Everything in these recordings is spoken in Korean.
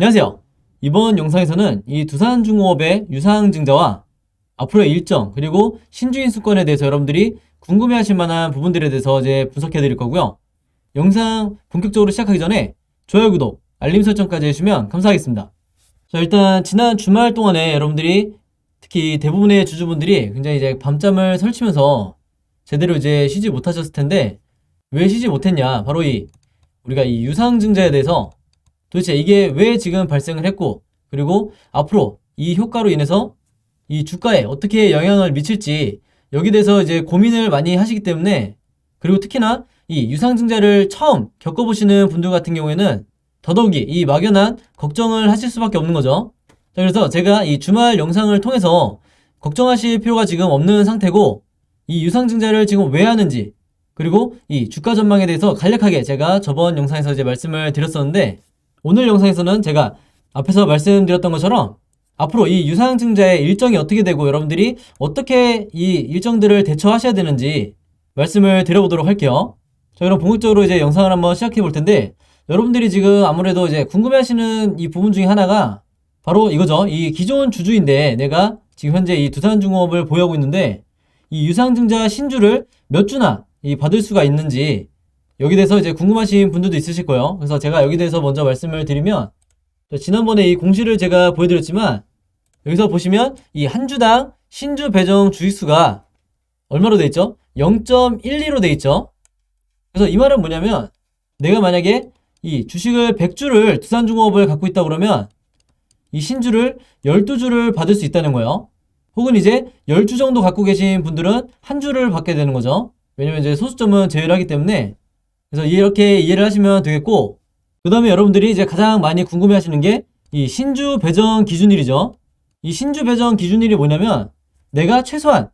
안녕하세요. 이번 영상에서는 이 두산중공업의 유상증자와 앞으로의 일정 그리고 신주인수권에 대해서 여러분들이 궁금해하실 만한 부분들에 대해서 이제 분석해 드릴 거고요. 영상 본격적으로 시작하기 전에 좋아요, 구독, 알림 설정까지 해주시면 감사하겠습니다. 자, 일단 지난 주말 동안에 여러분들이 특히 대부분의 주주분들이 굉장히 이제 밤잠을 설치면서 제대로 이제 쉬지 못하셨을 텐데, 왜 쉬지 못했냐? 바로 우리가 이 유상증자에 대해서 도대체 이게 왜 지금 발생을 했고, 그리고 앞으로 이 효과로 인해서 이 주가에 어떻게 영향을 미칠지, 여기 대해서 이제 고민을 많이 하시기 때문에, 그리고 특히나 이 유상증자를 처음 겪어보시는 분들 같은 경우에는 더더욱이 이 막연한 걱정을 하실 수밖에 없는 거죠. 자, 그래서 제가 이 주말 영상을 통해서 걱정하실 필요가 지금 없는 상태고, 이 유상증자를 지금 왜 하는지, 그리고 이 주가 전망에 대해서 간략하게 제가 저번 영상에서 이제 말씀을 드렸었는데, 오늘 영상에서는 제가 앞에서 말씀드렸던 것처럼 앞으로 이 유상증자의 일정이 어떻게 되고 여러분들이 어떻게 이 일정들을 대처하셔야 되는지 말씀을 드려보도록 할게요. 자, 그럼 본격적으로 이제 영상을 한번 시작해 볼 텐데, 여러분들이 지금 아무래도 이제 궁금해하시는 이 부분 중에 하나가 바로 이거죠. 이 기존 주주인데 내가 지금 현재 이 두산중공업을 보유하고 있는데, 이 유상증자 신주를 몇 주나 받을 수가 있는지, 여기 대해서 이제 궁금하신 분들도 있으실 거예요. 그래서 제가 여기 대해서 먼저 말씀을 드리면, 지난번에 이 공시를 제가 보여드렸지만, 여기서 보시면 이 한 주당 신주 배정 주식수가 얼마로 돼 있죠? 0.12로 돼 있죠. 그래서 이 말은 뭐냐면, 내가 만약에 이 주식을 100주를 두산중공업을 갖고 있다 그러면 이 신주를 12주를 받을 수 있다는 거예요. 혹은 이제 10주 정도 갖고 계신 분들은 한 주를 받게 되는 거죠. 왜냐면 이제 소수점은 제외를 하기 때문에. 그래서 이렇게 이해를 하시면 되겠고, 그 다음에 여러분들이 이제 가장 많이 궁금해 하시는 게 이 신주 배정 기준일이죠. 이 신주 배정 기준일이 뭐냐면, 내가 최소한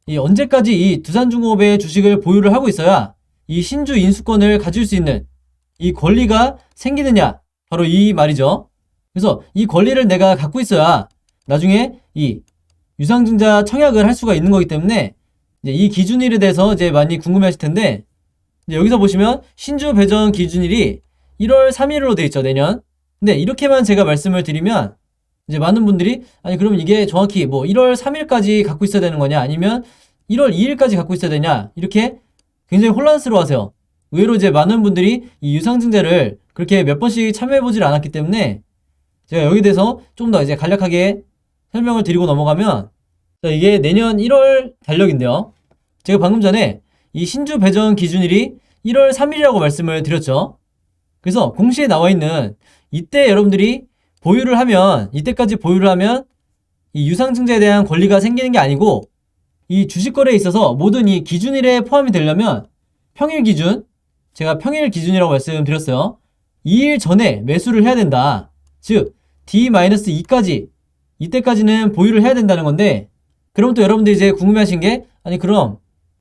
이 언제까지 이 두산중공업의 주식을 보유를 하고 있어야 이 신주 인수권을 가질 수 있는 이 권리가 생기느냐, 바로 이 말이죠. 그래서 이 권리를 내가 갖고 있어야 나중에 이 유상증자 청약을 할 수가 있는 거기 때문에, 이제 이 기준일에 대해서 이제 많이 궁금해 하실 텐데, 이제 여기서 보시면 신주 배정 기준일이 1월 3일로 돼 있죠, 내년. 근데 이렇게만 제가 말씀을 드리면 이제 많은 분들이, 아니 그럼 이게 정확히 뭐 1월 3일까지 갖고 있어야 되는 거냐, 아니면 1월 2일까지 갖고 있어야 되냐, 이렇게 굉장히 혼란스러워 하세요. 의외로 이제 많은 분들이 이 유상증자를 그렇게 몇 번씩 참여해 보질 않았기 때문에, 제가 여기 대해서 좀 더 이제 간략하게 설명을 드리고 넘어가면, 자, 이게 내년 1월 달력인데요. 제가 방금 전에 이 신주 배정 기준일이 1월 3일이라고 말씀을 드렸죠. 그래서 공시에 나와 있는 이때 여러분들이 보유를 하면, 이때까지 보유를 하면 이 유상증자에 대한 권리가 생기는 게 아니고, 이 주식거래에 있어서 모든 이 기준일에 포함이 되려면 평일 기준, 제가 평일 기준이라고 말씀드렸어요. 2일 전에 매수를 해야 된다. 즉 D-2까지 이때까지는 보유를 해야 된다는 건데, 그럼 또 여러분들이 이제 궁금해하신 게, 아니 그럼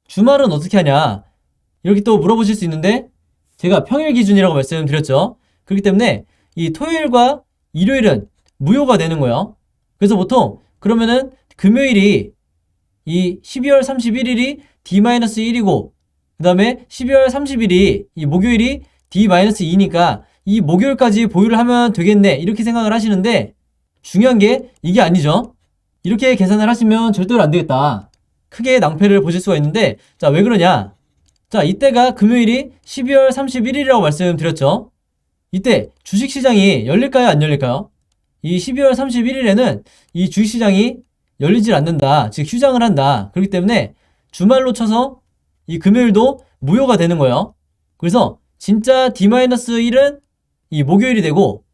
주말은 어떻게 하냐, 이렇게 또 물어보실 수 있는데, 제가 평일 기준이라고 말씀드렸죠. 그렇기 때문에 이 토요일과 일요일은 무효가 되는 거예요. 그래서 보통 그러면은 금요일이 이 12월 31일이 D-1이고, 그 다음에 12월 30일이 이 목요일이 D-2니까 이 목요일까지 보유를 하면 되겠네, 이렇게 생각을 하시는데, 중요한 게 이게 아니죠. 이렇게 계산을 하시면 절대로 안 되겠다. 크게 낭패를 보실 수가 있는데, 자, 왜 그러냐? 자, 이때가 금요일이 12월 31일이라고 말씀드렸죠. 이때 주식시장이 열릴까요, 안 열릴까요? 이 12월 31일에는 이 주식시장이 열리질 않는다. 즉 휴장을 한다. 그렇기 때문에 주말로 쳐서 이 금요일도 무효가 되는 거예요. 그래서 진짜 D-1은 이 목요일이 되고,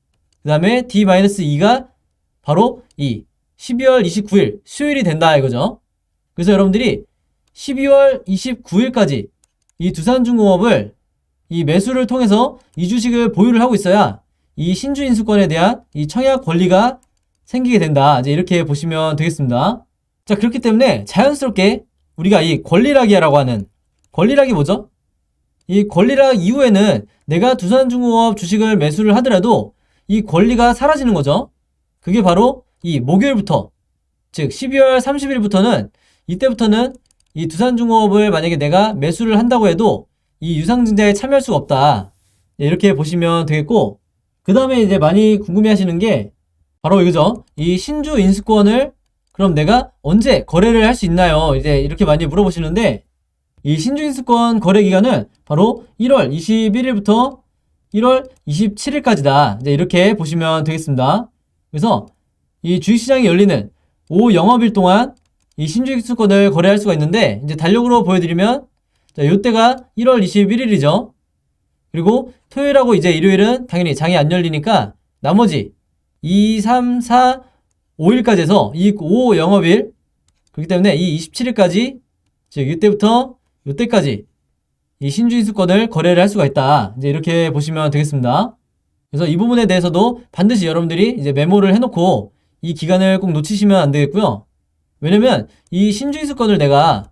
그 다음에 D-2가 바로 이 12월 29일 수요일이 된다 이거죠. 그래서 여러분들이 12월 29일까지 이 두산중공업을 이 매수를 통해서 이 주식을 보유를 하고 있어야 이 신주 인수권에 대한 이 청약 권리가 생기게 된다. 이제 이렇게 보시면 되겠습니다. 자, 그렇기 때문에 자연스럽게 우리가 이 권리락이라고 하는, 권리락이 뭐죠? 이 권리락 이후에는 내가 두산중공업 주식을 매수를 하더라도 이 권리가 사라지는 거죠. 그게 바로 이 목요일부터, 즉 12월 30일부터는, 이때부터는 이 두산중공업을 만약에 내가 매수를 한다고 해도 이 유상증자에 참여할 수가 없다. 이렇게 보시면 되겠고, 그 그 다음에 이제 많이 궁금해 하시는 게 바로 이거죠. 이 신주 인수권을 그럼 내가 언제 거래를 할 수 있나요? 이제 이렇게 많이 물어보시는데, 이 신주 인수권 거래 기간은 바로 1월 21일부터 1월 27일까지다. 이제 이렇게 보시면 되겠습니다. 그래서 이 주식시장이 열리는 5영업일 동안 이 신주 인수권을 거래할 수가 있는데, 이제 달력으로 보여드리면, 자, 요때가 1월 21일이죠. 그리고 토요일하고 이제 일요일은 당연히 장이 안 열리니까 나머지 2, 3, 4, 5일까지 해서 이 5영업일, 그렇기 때문에 이 27일까지, 즉 이때부터 이때까지 이 신주인수권을 거래를 할 수가 있다. 이제 이렇게 보시면 되겠습니다. 그래서 이 부분에 대해서도 반드시 여러분들이 이제 메모를 해놓고 이 기간을 꼭 놓치시면 안 되겠고요. 왜냐면 이 신주인수권을 내가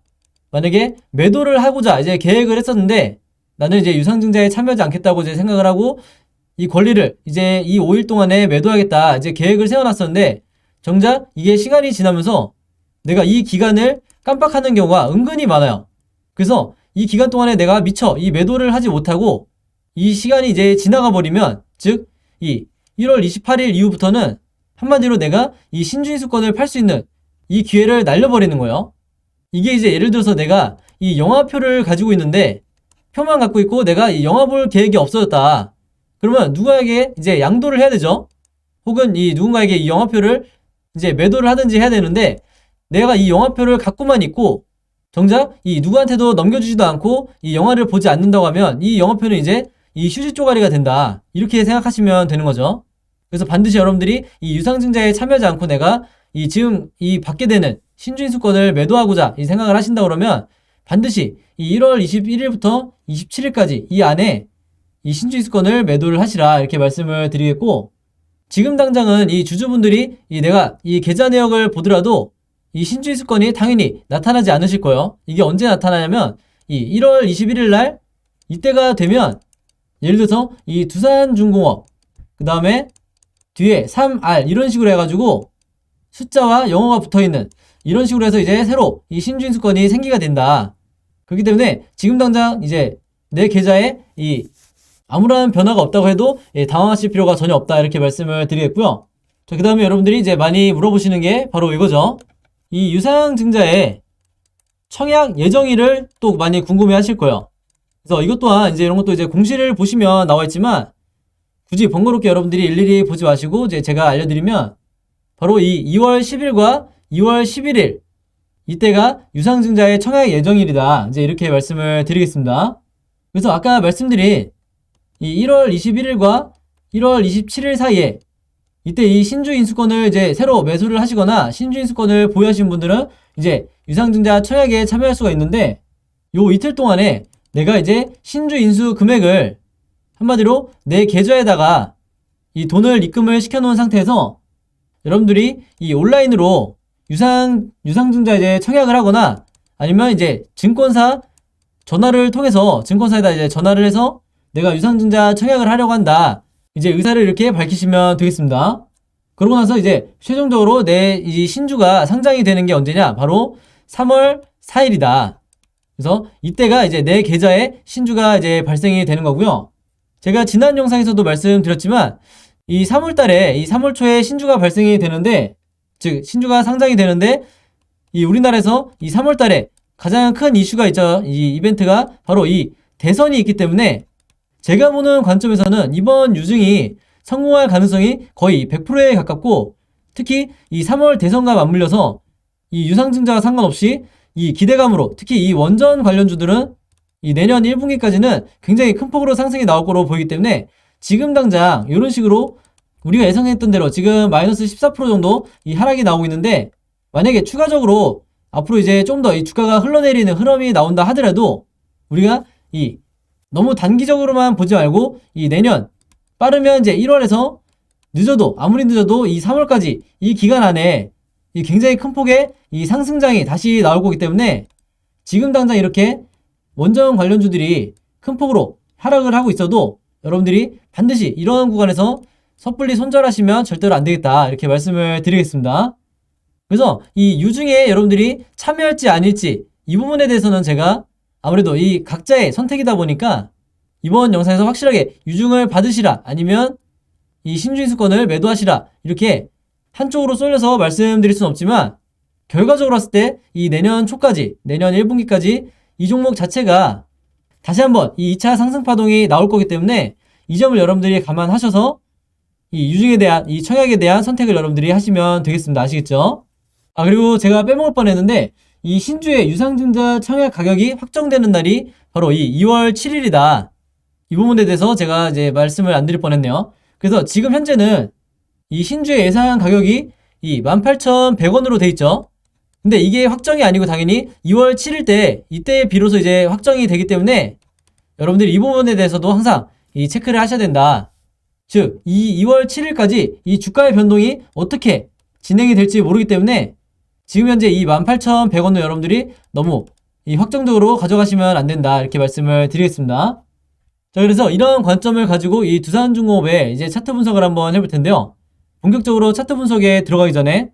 만약에 매도를 하고자 이제 계획을 했었는데, 나는 이제 유상증자에 참여하지 않겠다고 이제 생각을 하고 이 권리를 이제 이 5일 동안에 매도하겠다 이제 계획을 세워놨었는데, 정작 이게 시간이 지나면서 내가 이 기간을 깜빡하는 경우가 은근히 많아요. 그래서 이 기간 동안에 내가 미처 이 매도를 하지 못하고 이 시간이 이제 지나가 버리면, 즉 이 1월 28일 이후부터는 한마디로 내가 이 신주인수권을 팔 수 있는 이 기회를 날려버리는 거예요. 이게 이제 예를 들어서 내가 이 영화표를 가지고 있는데 표만 갖고 있고 내가 이 영화 볼 계획이 없어졌다. 그러면 누구에게 이제 양도를 해야 되죠. 혹은 이 누군가에게 이 영화표를 이제 매도를 하든지 해야 되는데, 내가 이 영화표를 갖고만 있고 정작 이 누구한테도 넘겨주지도 않고 이 영화를 보지 않는다고 하면 이 영화표는 이제 이 휴지 쪼가리가 된다. 이렇게 생각하시면 되는 거죠. 그래서 반드시 여러분들이 이 유상증자에 참여하지 않고 내가 이 지금 이 받게 되는 신주인수권을 매도하고자 이 생각을 하신다 그러면 반드시 이 1월 21일부터 27일까지 이 안에 이 신주인수권을 매도를 하시라 이렇게 말씀을 드리겠고, 지금 당장은 이 주주분들이 이 내가 이 계좌 내역을 보더라도 이 신주인수권이 당연히 나타나지 않으실 거예요. 이게 언제 나타나냐면 이 1월 21일 날 이때가 되면, 예를 들어서 이 두산중공업 그 다음에 뒤에 3R 이런 식으로 해가지고 숫자와 영어가 붙어있는 이런 식으로 해서 이제 새로 이 신주인수권이 생기가 된다. 그렇기 때문에 지금 당장 이제 내 계좌에 이 아무런 변화가 없다고 해도 당황하실 필요가 전혀 없다 이렇게 말씀을 드리겠고요. 자, 그 다음에 여러분들이 이제 많이 물어보시는 게 바로 이거죠. 이 유상증자의 청약 예정일을 또 많이 궁금해 하실 거예요. 그래서 이것 또한 이제 이런 것도 이제 공시를 보시면 나와 있지만 굳이 번거롭게 여러분들이 일일이 보지 마시고 이제 제가 알려드리면, 바로 이 2월 10일과 2월 11일 이때가 유상증자의 청약 예정일이다. 이제 이렇게 말씀을 드리겠습니다. 그래서 아까 말씀드린 이 1월 21일과 1월 27일 사이에 이때 이 신주인수권을 이제 새로 매수를 하시거나 신주인수권을 보유하신 분들은 이제 유상증자 청약에 참여할 수가 있는데, 요 이틀 동안에 내가 이제 신주인수 금액을 한마디로 내 계좌에다가 이 돈을 입금을 시켜놓은 상태에서 여러분들이 이 온라인으로 유상증자 이제 청약을 하거나 아니면 이제 증권사 전화를 통해서 증권사에다 이제 전화를 해서 내가 유상증자 청약을 하려고 한다. 이제 의사를 이렇게 밝히시면 되겠습니다. 그러고 나서 이제 최종적으로 내 이 신주가 상장이 되는 게 언제냐? 바로 3월 4일이다. 그래서 이때가 이제 내 계좌에 신주가 이제 발생이 되는 거고요. 제가 지난 영상에서도 말씀드렸지만 이 3월 달에 이 3월 초에 신주가 발생이 되는데, 즉 신주가 상장이 되는데, 이 우리나라에서 이 3월 달에 가장 큰 이슈가 있죠. 이 이벤트가 바로 이 대선이 있기 때문에 제가 보는 관점에서는 이번 유증이 성공할 가능성이 거의 100%에 가깝고, 특히 이 3월 대선과 맞물려서 이 유상증자와 상관없이 이 기대감으로 특히 이 원전 관련주들은 이 내년 1분기까지는 굉장히 큰 폭으로 상승이 나올 거로 보이기 때문에 지금 당장 이런 식으로 우리가 예상했던 대로 지금 마이너스 14% 정도 이 하락이 나오고 있는데, 만약에 추가적으로 앞으로 이제 좀 더 이 주가가 흘러내리는 흐름이 나온다 하더라도 우리가 이 너무 단기적으로만 보지 말고 이 내년 빠르면 이제 1월에서 늦어도 아무리 늦어도 이 3월까지 이 기간 안에 이 굉장히 큰 폭의 이 상승장이 다시 나올 거기 때문에 지금 당장 이렇게 원전 관련주들이 큰 폭으로 하락을 하고 있어도 여러분들이 반드시 이러한 구간에서 섣불리 손절하시면 절대로 안 되겠다 이렇게 말씀을 드리겠습니다. 그래서 이 유증에 여러분들이 참여할지 아닐지 이 부분에 대해서는 제가 아무래도 이 각자의 선택이다 보니까 이번 영상에서 확실하게 유증을 받으시라 아니면 이 신주인수권을 매도하시라 이렇게 한쪽으로 쏠려서 말씀드릴 수는 없지만 결과적으로 봤을 때 이 내년 초까지 내년 1분기까지 이 종목 자체가 다시 한번 이 2차 상승 파동이 나올 거기 때문에 이 점을 여러분들이 감안하셔서 이 유증에 대한 이 청약에 대한 선택을 여러분들이 하시면 되겠습니다. 아시겠죠? 그리고 제가 빼먹을 뻔했는데 이 신주의 유상증자 청약 가격이 확정되는 날이 바로 이 2월 7일이다. 이 부분에 대해서 제가 이제 말씀을 안 드릴 뻔했네요. 그래서 지금 현재는 이 신주의 예상 가격이 이 18,100원으로 돼 있죠. 근데 이게 확정이 아니고 당연히 2월 7일 때 이때 비로소 이제 확정이 되기 때문에 여러분들이 이 부분에 대해서도 항상 이 체크를 하셔야 된다. 즉, 이 2월 7일까지 이 주가의 변동이 어떻게 진행이 될지 모르기 때문에 지금 현재 이 18,100원을 여러분들이 너무 이 확정적으로 가져가시면 안 된다. 이렇게 말씀을 드리겠습니다. 자, 그래서 이런 관점을 가지고 이 두산중공업의 이제 차트 분석을 한번 해볼 텐데요. 본격적으로 차트 분석에 들어가기 전에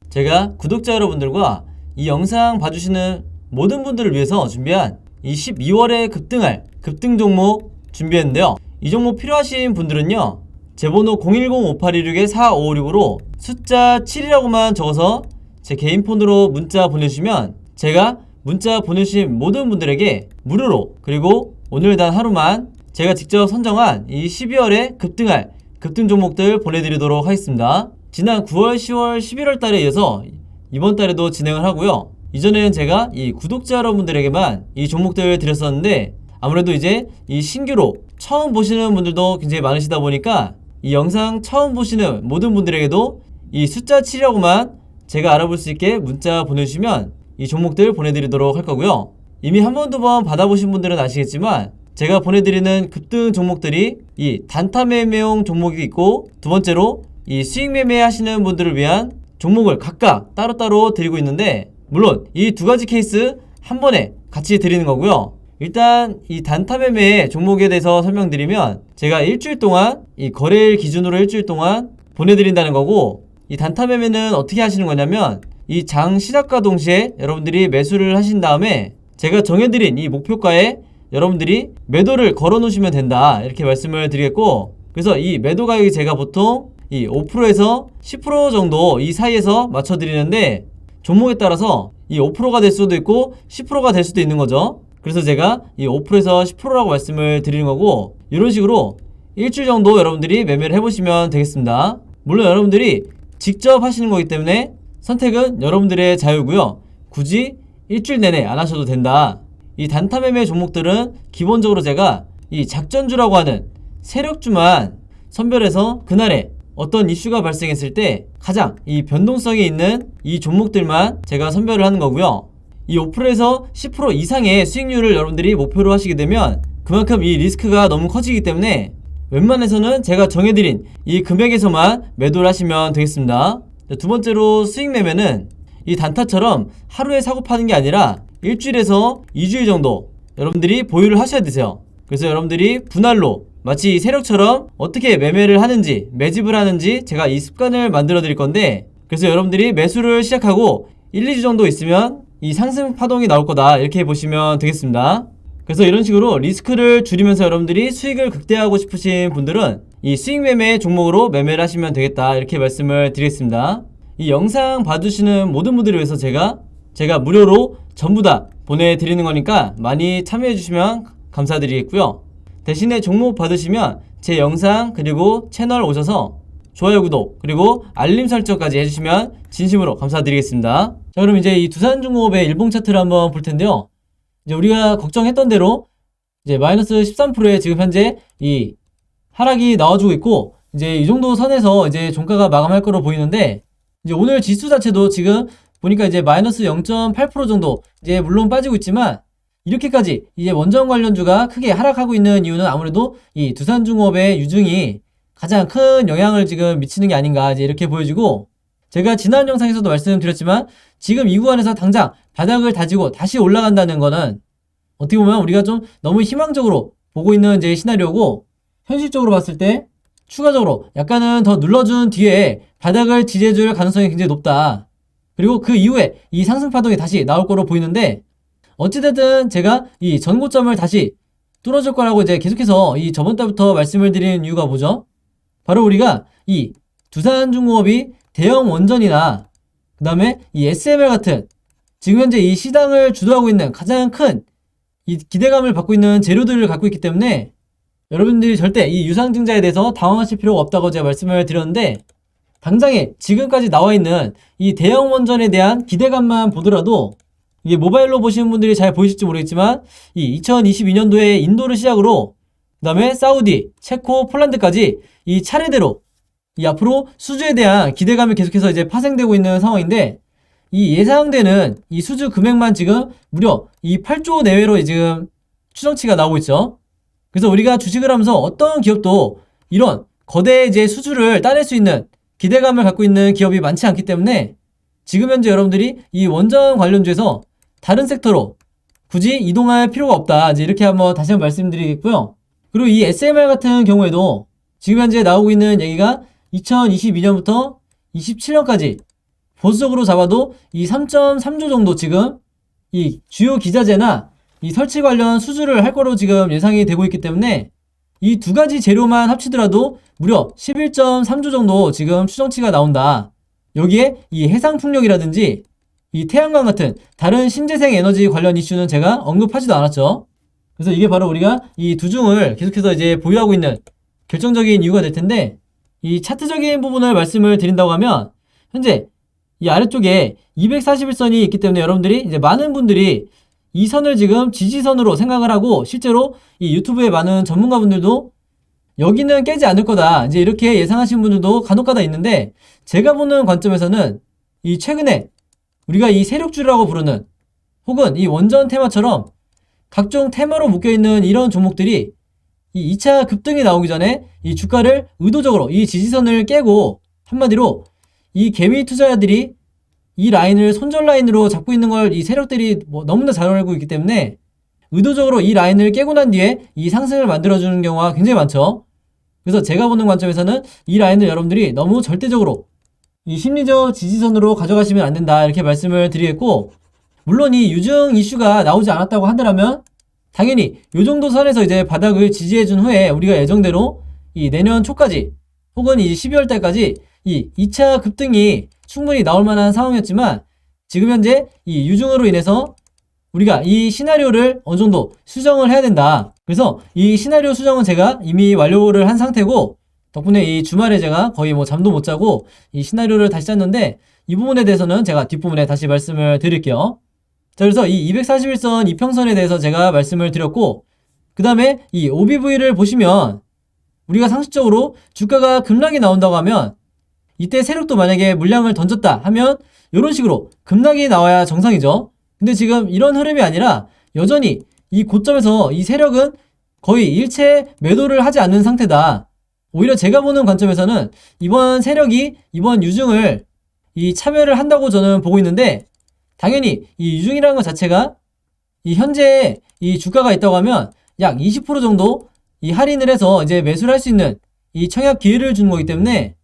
제가 구독자 여러분들과 이 영상 봐주시는 모든 분들을 위해서 준비한 이 12월에 급등할 급등 종목 준비했는데요. 이 종목 필요하신 분들은요, 제 번호 010-5816-4556으로 숫자 7이라고만 적어서 제 개인 폰으로 문자 보내주시면 제가 문자 보내주신 모든 분들에게 무료로, 그리고 오늘 단 하루만 제가 직접 선정한 이 12월에 급등할 급등 종목들 보내드리도록 하겠습니다. 지난 9월, 10월, 11월 달에 이어서 이번 달에도 진행을 하고요. 이전에는 제가 이 구독자 여러분들에게만 이 종목들을 드렸었는데 아무래도 이제 이 신규로 처음 보시는 분들도 굉장히 많으시다 보니까 이 영상 처음 보시는 모든 분들에게도 이 숫자 7이라고만 제가 알아볼 수 있게 문자 보내주시면 이 종목들 보내드리도록 할 거고요. 이미 한 번, 두 번 받아보신 분들은 아시겠지만 제가 보내드리는 급등 종목들이 이 단타 매매용 종목이 있고, 두 번째로 이 수익 매매 하시는 분들을 위한 종목을 각각 따로따로 드리고 있는데, 물론 이 두 가지 케이스 한 번에 같이 드리는 거고요. 일단 이 단타 매매 종목에 대해서 설명드리면 제가 일주일 동안 이 거래일 기준으로 일주일 동안 보내드린다는 거고, 이 단타 매매는 어떻게 하시는 거냐면 이 장 시작과 동시에 여러분들이 매수를 하신 다음에 제가 정해드린 이 목표가에 여러분들이 매도를 걸어 놓으시면 된다, 이렇게 말씀을 드리겠고, 그래서 이 매도 가격이 제가 보통 이 5%에서 10% 정도 이 사이에서 맞춰 드리는데 종목에 따라서 이 5%가 될 수도 있고 10%가 될 수도 있는 거죠. 그래서 제가 이 5%에서 10%라고 말씀을 드리는 거고, 이런 식으로 일주일 정도 여러분들이 매매를 해보시면 되겠습니다. 물론 여러분들이 직접 하시는 거기 때문에 선택은 여러분들의 자유고요. 굳이 일주일 내내 안 하셔도 된다. 이 단타 매매 종목들은 기본적으로 제가 이 작전주라고 하는 세력주만 선별해서 그날에 어떤 이슈가 발생했을 때 가장 이 변동성이 있는 이 종목들만 제가 선별을 하는 거고요. 이 5%에서 10% 이상의 수익률을 여러분들이 목표로 하시게 되면 그만큼 이 리스크가 너무 커지기 때문에 웬만해서는 제가 정해드린 이 금액에서만 매도를 하시면 되겠습니다. 두 번째로 수익 매매는 이 단타처럼 하루에 사고 파는 게 아니라 일주일에서 2주일 정도 여러분들이 보유를 하셔야 되세요. 그래서 여러분들이 분할로 마치 세력처럼 어떻게 매매를 하는지, 매집을 하는지 제가 이 습관을 만들어 드릴 건데, 그래서 여러분들이 매수를 시작하고 1, 2주 정도 있으면 이 상승 파동이 나올 거다, 이렇게 보시면 되겠습니다. 그래서 이런 식으로 리스크를 줄이면서 여러분들이 수익을 극대화하고 싶으신 분들은 이 수익 매매 종목으로 매매를 하시면 되겠다, 이렇게 말씀을 드리겠습니다. 이 영상 봐주시는 모든 분들을 위해서 제가 무료로 전부 다 보내드리는 거니까 많이 참여해 주시면 감사드리겠고요. 대신에 종목 받으시면 제 영상 그리고 채널 오셔서 좋아요, 구독, 그리고 알림 설정까지 해주시면 진심으로 감사드리겠습니다. 자, 그럼 이제 이 두산중공업의 일봉 차트를 한번 볼 텐데요. 이제 우리가 걱정했던 대로 이제 마이너스 13%에 지금 현재 이 하락이 나와주고 있고, 이제 이 정도 선에서 이제 종가가 마감할 거로 보이는데, 이제 오늘 지수 자체도 지금 보니까 이제 마이너스 0.8% 정도 이제 물론 빠지고 있지만, 이렇게까지 이제 원전 관련주가 크게 하락하고 있는 이유는 아무래도 이 두산중공업의 유증이 가장 큰 영향을 지금 미치는 게 아닌가, 이제 이렇게 보여지고, 제가 지난 영상에서도 말씀드렸지만 지금 이 구간에서 당장 바닥을 다지고 다시 올라간다는 거는 어떻게 보면 우리가 좀 너무 희망적으로 보고 있는 이제 시나리오고, 현실적으로 봤을 때 추가적으로 약간은 더 눌러준 뒤에 바닥을 지지해줄 가능성이 굉장히 높다. 그리고 그 이후에 이 상승 파동이 다시 나올 거로 보이는데, 어찌됐든 제가 이 전고점을 다시 뚫어줄 거라고 이제 계속해서 이 저번 달부터 말씀을 드리는 이유가 뭐죠? 바로 우리가 이 두산중공업이 대형 원전이나 그 다음에 이 SMR 같은 지금 현재 이 시장을 주도하고 있는 가장 큰 이 기대감을 받고 있는 재료들을 갖고 있기 때문에 여러분들이 절대 이 유상증자에 대해서 당황하실 필요가 없다고 제가 말씀을 드렸는데, 당장에 지금까지 나와 있는 이 대형 원전에 대한 기대감만 보더라도 이게 모바일로 보시는 분들이 잘 보이실지 모르겠지만 이 2022년도에 인도를 시작으로 그 다음에 사우디, 체코, 폴란드까지 이 차례대로 이 앞으로 수주에 대한 기대감이 계속해서 이제 파생되고 있는 상황인데, 이 예상되는 이 수주 금액만 지금 무려 이 8조 내외로 지금 추정치가 나오고 있죠. 그래서 우리가 주식을 하면서 어떤 기업도 이런 거대 이제 수주를 따낼 수 있는 기대감을 갖고 있는 기업이 많지 않기 때문에 지금 현재 여러분들이 이 원전 관련주에서 다른 섹터로 굳이 이동할 필요가 없다. 이제 이렇게 다시 한번 말씀드리겠고요. 그리고 이 SMR 같은 경우에도 지금 현재 나오고 있는 얘기가 2022년부터 27년까지 보수적으로 잡아도 이 3.3조 정도 지금 이 주요 기자재나 이 설치 관련 수주를 할 거로 지금 예상이 되고 있기 때문에 이 두 가지 재료만 합치더라도 무려 11.3조 정도 지금 추정치가 나온다. 여기에 이 해상풍력이라든지 이 태양광 같은 다른 신재생 에너지 관련 이슈는 제가 언급하지도 않았죠. 그래서 이게 바로 우리가 이 두중을 계속해서 이제 보유하고 있는 결정적인 이유가 될 텐데, 이 차트적인 부분을 말씀을 드린다고 하면 현재 이 아래쪽에 241선이 있기 때문에 여러분들이 이제 많은 분들이 이 선을 지금 지지선으로 생각을 하고 실제로 이 유튜브에 많은 전문가분들도 여기는 깨지 않을 거다 이제 이렇게 예상하시는 분들도 간혹가다 있는데, 제가 보는 관점에서는 이 최근에 우리가 이 세력주라고 부르는 혹은 이 원전 테마처럼 각종 테마로 묶여있는 이런 종목들이 이 2차 급등이 나오기 전에 이 주가를 의도적으로 이 지지선을 깨고, 한마디로 이 개미 투자자들이 이 라인을 손절 라인으로 잡고 있는 걸 이 세력들이 너무나 잘 알고 있기 때문에 의도적으로 이 라인을 깨고 난 뒤에 이 상승을 만들어주는 경우가 굉장히 많죠. 그래서 제가 보는 관점에서는 이 라인을 여러분들이 너무 절대적으로 이 심리적 지지선으로 가져가시면 안 된다 이렇게 말씀을 드리겠고, 물론 이 유증 이슈가 나오지 않았다고 하더라면 당연히 이 정도 선에서 이제 바닥을 지지해준 후에 우리가 예정대로 이 내년 초까지 혹은 이 12월 달까지 이 2차 급등이 충분히 나올 만한 상황이었지만, 지금 현재 이 유증으로 인해서 우리가 이 시나리오를 어느 정도 수정을 해야 된다. 그래서 이 시나리오 수정은 제가 이미 완료를 한 상태고, 덕분에 이 주말에 제가 거의 잠도 못 자고 이 시나리오를 다시 짰는데, 이 부분에 대해서는 제가 뒷부분에 다시 말씀을 드릴게요. 자, 그래서 이 241선 이평선에 대해서 제가 말씀을 드렸고, 그 다음에 이 OBV를 보시면 우리가 상식적으로 주가가 급락이 나온다고 하면 이때 세력도 만약에 물량을 던졌다 하면 이런 식으로 급락이 나와야 정상이죠. 근데 지금 이런 흐름이 아니라 여전히 이 고점에서 이 세력은 거의 일체 매도를 하지 않는 상태다. 오히려 제가 보는 관점에서는 이번 세력이 이번 유증을 이 참여를 한다고 저는 보고 있는데, 당연히 이 유증이라는 것 자체가 이 현재 이 주가가 있다고 하면 약 20% 정도 이 할인을 해서 이제 매수를 할 수 있는 이 청약 기회를 주는 거기 때문에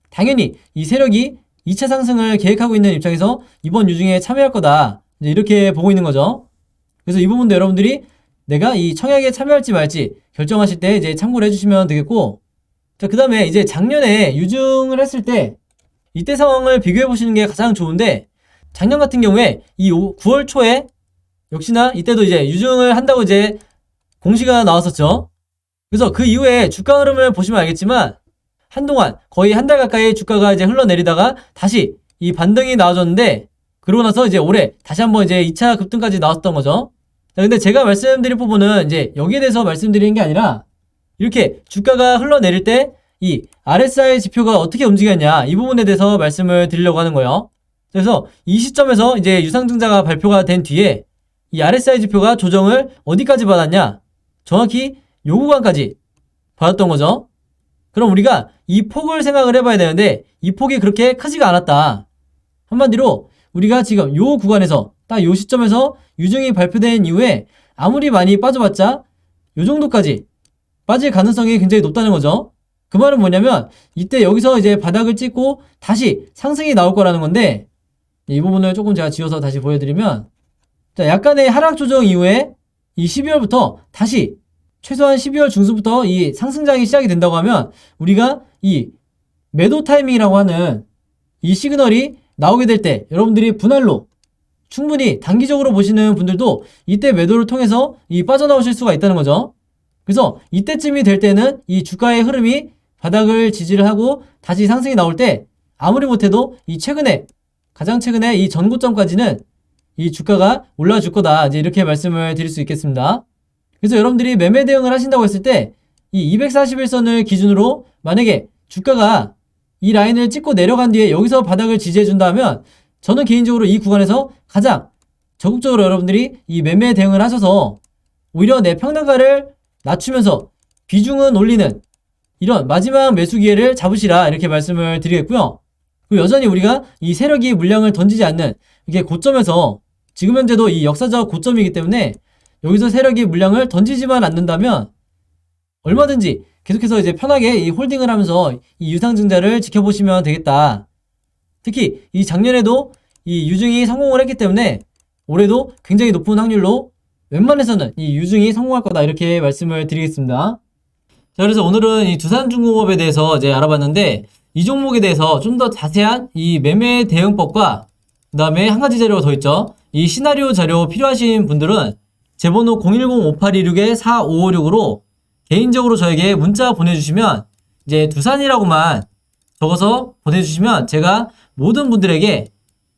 당연히 이 세력이 2차 상승을 계획하고 있는 입장에서 이번 유증에 참여할 거다 이제 이렇게 보고 있는 거죠. 그래서 이 부분도 여러분들이 내가 이 청약에 참여할지 말지 결정하실 때 이제 참고를 해주시면 되겠고, 자, 그 다음에 이제 작년에 유증을 했을 때 이때 상황을 비교해 보시는 게 가장 좋은데, 작년 같은 경우에 이 9월 초에 역시나 이때도 이제 유증을 한다고 이제 공시가 나왔었죠. 그래서 그 이후에 주가 흐름을 보시면 알겠지만 한동안 거의 한 달 가까이 주가가 이제 흘러내리다가 다시 이 반등이 나와줬는데, 그러고 나서 이제 올해 다시 한번 이제 2차 급등까지 나왔던 거죠. 자, 근데 제가 말씀드릴 부분은 이제 여기에 대해서 말씀드리는 게 아니라 이렇게 주가가 흘러내릴 때 이 RSI 지표가 어떻게 움직였냐 이 부분에 대해서 말씀을 드리려고 하는 거예요. 그래서 이 시점에서 이제 유상증자가 발표가 된 뒤에 이 RSI 지표가 조정을 어디까지 받았냐, 정확히 요 구간까지 받았던 거죠. 그럼 우리가 이 폭을 생각을 해봐야 되는데 이 폭이 그렇게 크지가 않았다. 한마디로 우리가 지금 요 구간에서 딱 요 시점에서 유증이 발표된 이후에 아무리 많이 빠져봤자 요 정도까지 빠질 가능성이 굉장히 높다는 거죠. 그 말은 뭐냐면 이때 여기서 이제 바닥을 찍고 다시 상승이 나올 거라는 건데, 이 부분을 조금 제가 지워서 다시 보여드리면, 자, 약간의 하락 조정 이후에 이 12월부터 다시 최소한 12월 중순부터 이 상승장이 시작이 된다고 하면 우리가 이 매도 타이밍이라고 하는 이 시그널이 나오게 될 때 여러분들이 분할로 충분히 단기적으로 보시는 분들도 이때 매도를 통해서 이 빠져나오실 수가 있다는 거죠. 그래서 이때쯤이 될 때는 이 주가의 흐름이 바닥을 지지를 하고 다시 상승이 나올 때 아무리 못해도 이 가장 최근에 이 전고점까지는 이 주가가 올라줄 거다. 이제 이렇게 말씀을 드릴 수 있겠습니다. 그래서 여러분들이 매매 대응을 하신다고 했을 때 이 241선을 기준으로 만약에 주가가 이 라인을 찍고 내려간 뒤에 여기서 바닥을 지지해 준다면 저는 개인적으로 이 구간에서 가장 적극적으로 여러분들이 이 매매 대응을 하셔서 오히려 내 평단가를 낮추면서 비중은 올리는 이런 마지막 매수 기회를 잡으시라 이렇게 말씀을 드리겠고요. 그리고 여전히 우리가 이 세력이 물량을 던지지 않는 이게 고점에서 지금 현재도 이 역사적 고점이기 때문에 여기서 세력이 물량을 던지지만 않는다면 얼마든지 계속해서 이제 편하게 이 홀딩을 하면서 이 유상증자를 지켜보시면 되겠다. 특히 이 작년에도 이 유증이 성공을 했기 때문에 올해도 굉장히 높은 확률로 웬만해서는 이 유증이 성공할 거다 이렇게 말씀을 드리겠습니다. 자, 그래서 오늘은 이 두산중공업에 대해서 이제 알아봤는데 이 종목에 대해서 좀 더 자세한 이 매매 대응법과 그 다음에 한 가지 자료가 더 있죠. 이 시나리오 자료 필요하신 분들은 제 번호 010-5826-4556으로 개인적으로 저에게 문자 보내주시면 이제 두산이라고만 적어서 보내주시면 제가 모든 분들에게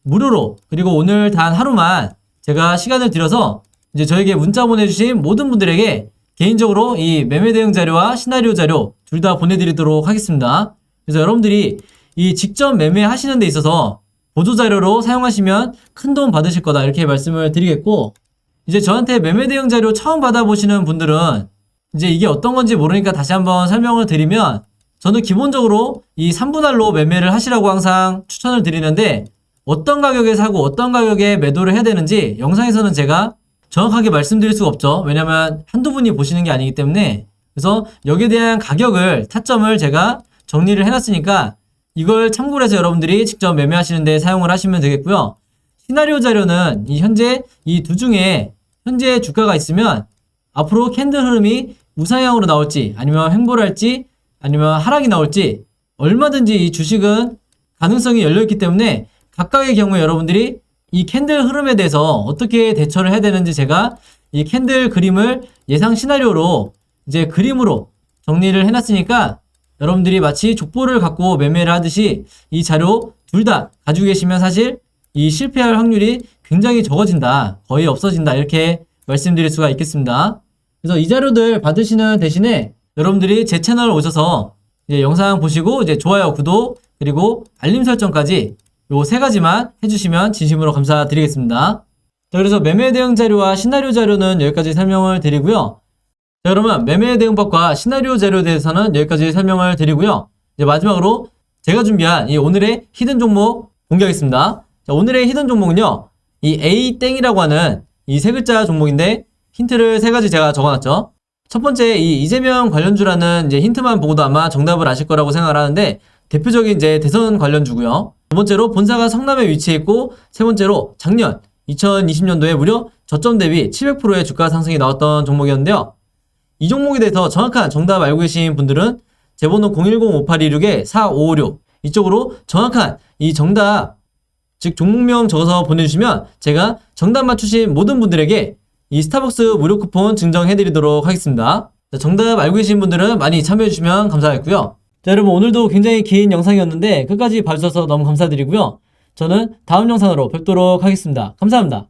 무료로 그리고 오늘 단 하루만 제가 시간을 들여서 이제 저에게 문자 보내주신 모든 분들에게 개인적으로 이 매매 대응 자료와 시나리오 자료 둘 다 보내드리도록 하겠습니다. 그래서 여러분들이 이 직접 매매하시는 데 있어서 보조 자료로 사용하시면 큰 도움 받으실 거다 이렇게 말씀을 드리겠고, 이제 저한테 매매 대응 자료 처음 받아보시는 분들은 이제 이게 어떤 건지 모르니까 다시 한번 설명을 드리면, 저는 기본적으로 이 3분할로 매매를 하시라고 항상 추천을 드리는데 어떤 가격에 사고 어떤 가격에 매도를 해야 되는지 영상에서는 제가 정확하게 말씀드릴 수가 없죠. 왜냐면 한두 분이 보시는 게 아니기 때문에. 그래서 여기에 대한 가격을, 타점을 제가 정리를 해놨으니까 이걸 참고로 해서 여러분들이 직접 매매하시는데 사용을 하시면 되겠고요. 시나리오 자료는 이 현재 이 두 중에 현재 주가가 있으면 앞으로 캔들 흐름이 우상향으로 나올지 아니면 횡보를 할지 아니면 하락이 나올지 얼마든지 이 주식은 가능성이 열려있기 때문에 각각의 경우에 여러분들이 이 캔들 흐름에 대해서 어떻게 대처를 해야 되는지 제가 이 캔들 그림을 예상 시나리오로 이제 그림으로 정리를 해놨으니까 여러분들이 마치 족보를 갖고 매매를 하듯이 이 자료 둘 다 가지고 계시면 사실 이 실패할 확률이 굉장히 적어진다, 거의 없어진다 이렇게 말씀드릴 수가 있겠습니다. 그래서 이 자료들 받으시는 대신에 여러분들이 제 채널 오셔서 이제 영상 보시고 이제 좋아요, 구독 그리고 알림 설정까지 요 세 가지만 해주시면 진심으로 감사드리겠습니다. 자, 그래서 매매 대응 자료와 시나리오 자료는 여기까지 설명을 드리고요. 자, 그러면 매매 대응법과 시나리오 자료에 대해서는 여기까지 설명을 드리고요. 이제 마지막으로 제가 준비한 이 오늘의 히든 종목 공개하겠습니다. 자, 오늘의 히든 종목은요, 이 A땡이라고 하는 이 세 글자 종목인데 힌트를 세 가지 제가 적어놨죠. 첫 번째, 이 이재명 관련주라는 이제 힌트만 보고도 아마 정답을 아실 거라고 생각을 하는데 대표적인 이제 대선 관련주고요. 두 번째로 본사가 성남에 위치해 있고, 세 번째로 작년 2020년도에 무려 저점 대비 700%의 주가 상승이 나왔던 종목이었는데요. 이 종목에 대해서 정확한 정답 알고 계신 분들은 제 번호 010-5826-4556 이쪽으로 정확한 이 정답, 즉 종목명 적어서 보내주시면 제가 정답 맞추신 모든 분들에게 이 스타벅스 무료 쿠폰 증정해드리도록 하겠습니다. 자, 정답 알고 계신 분들은 많이 참여해주시면 감사하겠고요. 자, 여러분 오늘도 굉장히 긴 영상이었는데 끝까지 봐주셔서 너무 감사드리고요. 저는 다음 영상으로 뵙도록 하겠습니다. 감사합니다.